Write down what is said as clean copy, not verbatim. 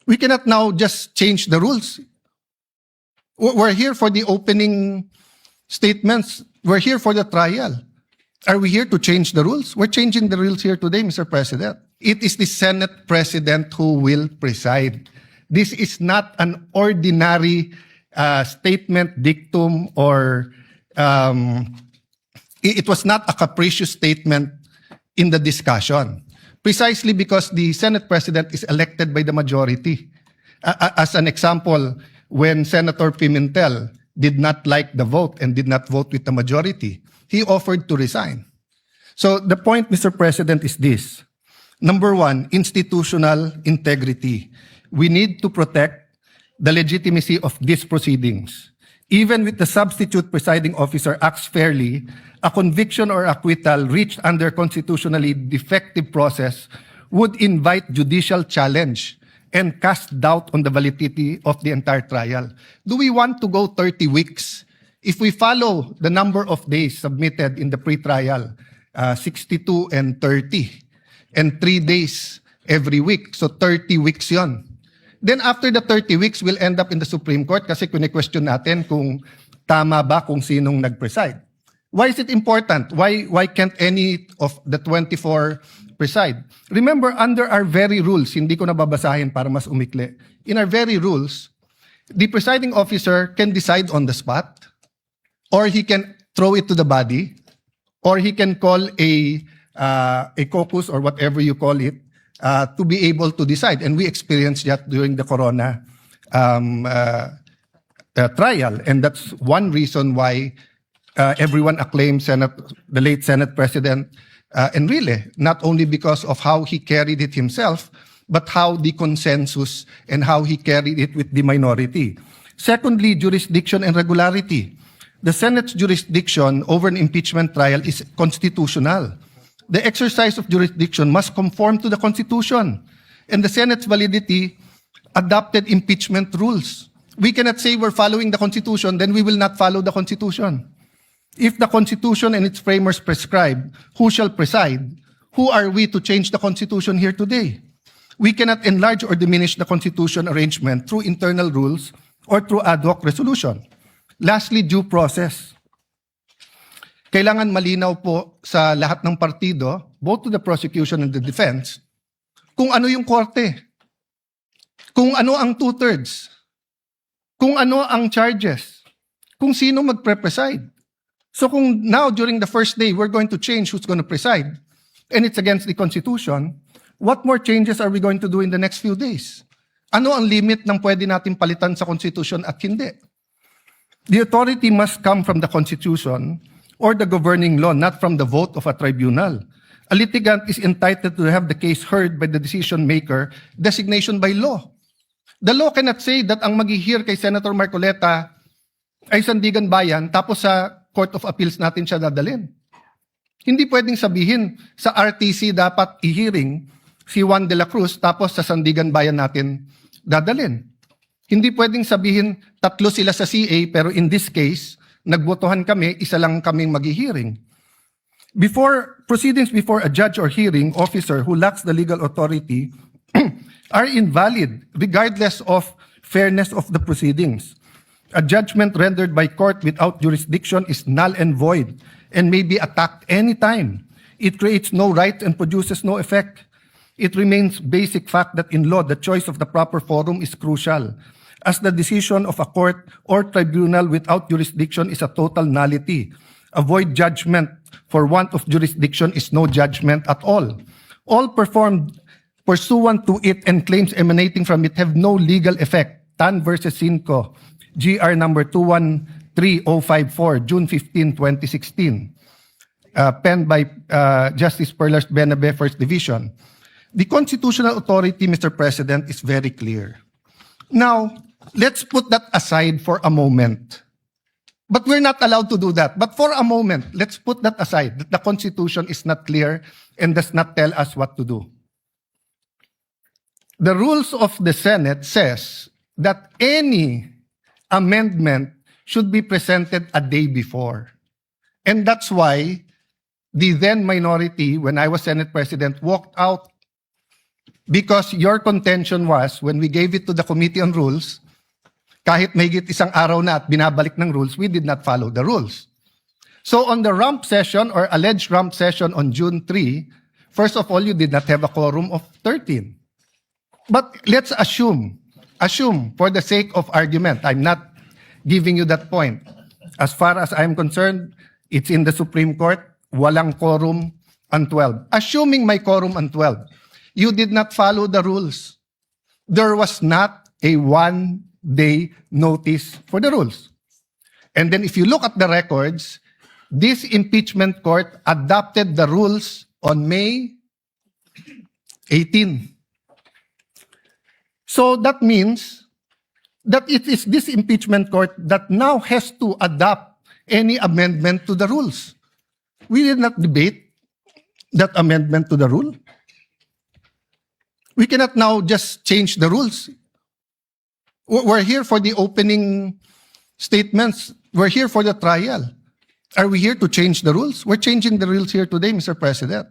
We cannot now just change the rules. We're here for the opening statements. We're here for the trial. Are we here to change the rules? We're changing the rules here today, Mr. President. It is the Senate President who will preside. This is not an ordinary statement, dictum, or it was not a capricious statement in the discussion. Precisely because the Senate President is elected by the majority. As an example, when Senator Pimentel did not like the vote and did not vote with the majority, he offered to resign. So the point, Mr. President, is this. Number one, institutional integrity. We need to protect the legitimacy of these proceedings. Even with the substitute presiding officer acts fairly, a conviction or acquittal reached under constitutionally defective process would invite judicial challenge and cast doubt on the validity of the entire trial. Do we want to go 30 weeks? If we follow the number of days submitted in the pre-trial, 62 and 30, and 3 days every week, so 30 weeks yon. Then after the 30 weeks, we'll end up in the Supreme Court kasi kune-question natin kung tama ba kung sinong nag-preside. Why is it important? Why can't any of the 24 preside? Remember, under our very rules, hindi ko nababasahin para mas umikli. In our very rules, the presiding officer can decide on the spot, or he can throw it to the body, or he can call a caucus or whatever you call it, to be able to decide. And we experienced that during the Corona trial. And that's one reason why everyone acclaimed the late Senate President Enrile, not only because of how he carried it himself, but how the consensus and how he carried it with the minority. Secondly, jurisdiction and regularity. The Senate's jurisdiction over an impeachment trial is constitutional. The exercise of jurisdiction must conform to the Constitution. And the Senate's validity adopted impeachment rules. We cannot say we're following the Constitution, then we will not follow the Constitution. If the Constitution and its framers prescribe who shall preside, who are we to change the Constitution here today? We cannot enlarge or diminish the Constitution arrangement through internal rules or through ad hoc resolution. Lastly, due process. Kailangan malinaw po sa lahat ng partido, both to the prosecution and the defense, kung ano yung korte, kung ano ang two-thirds, kung ano ang charges, kung sino magpre-preside. So kung now during the first day we're going to change who's going to preside, and it's against the Constitution, what more changes are we going to do in the next few days? Ano ang limit ng pwede natin palitan sa Constitution at hindi? The authority must come from the Constitution or the governing law, not from the vote of a tribunal. A litigant is entitled to have the case heard by the decision maker, designation by law. The law cannot say that ang mag-hear kay Senator Marcoleta ay Sandigan Bayan, tapos sa Court of Appeals natin siya dadalhin. Hindi pwedeng sabihin sa RTC dapat i-hearing si Juan de la Cruz, tapos sa Sandigan Bayan natin dadalhin. Hindi pwedeng sabihin tatlo sila sa CA, pero in this case, nagbotohan kami, isa lang kaming mag-hearing. Proceedings before a judge or hearing officer who lacks the legal authority are invalid regardless of fairness of the proceedings. A judgment rendered by court without jurisdiction is null and void and may be attacked anytime. It creates no right and produces no effect. It remains basic fact that in law, the choice of the proper forum is crucial, as the decision of a court or tribunal without jurisdiction is a total nullity. A void judgment for want of jurisdiction is no judgment at all. All performed pursuant to it and claims emanating from it have no legal effect. Tan versus Cinco, GR number 213054, June 15, 2016. Penned by Justice Perlas Benabe, First Division. The constitutional authority, Mr. President, is very clear. Now, let's put that aside for a moment. But we're not allowed to do that. But for a moment, let's put that aside. That the Constitution is not clear and does not tell us what to do. The rules of the Senate says that any amendment should be presented a day before. And that's why the then minority, when I was Senate President, walked out Because your contention was, when we gave it to the Committee on Rules, kahit mahigit isang araw na at binabalik ng rules, we did not follow the rules. So on the rump session or alleged rump session on June 3, first of all, you did not have a quorum of 13. But let's assume for the sake of argument, I'm not giving you that point. As far as I'm concerned, it's in the Supreme Court, walang quorum on 12. Assuming may quorum on 12, you did not follow the rules. There was not a one-day notice for the rules. And then if you look at the records, this impeachment court adopted the rules on May 18. So that means that it is this impeachment court that now has to adopt any amendment to the rules. We did not debate that amendment to the rule. We cannot now just change the rules. We're here for the opening statements. We're here for the trial. Are we here to change the rules? We're changing the rules here today, Mr. President.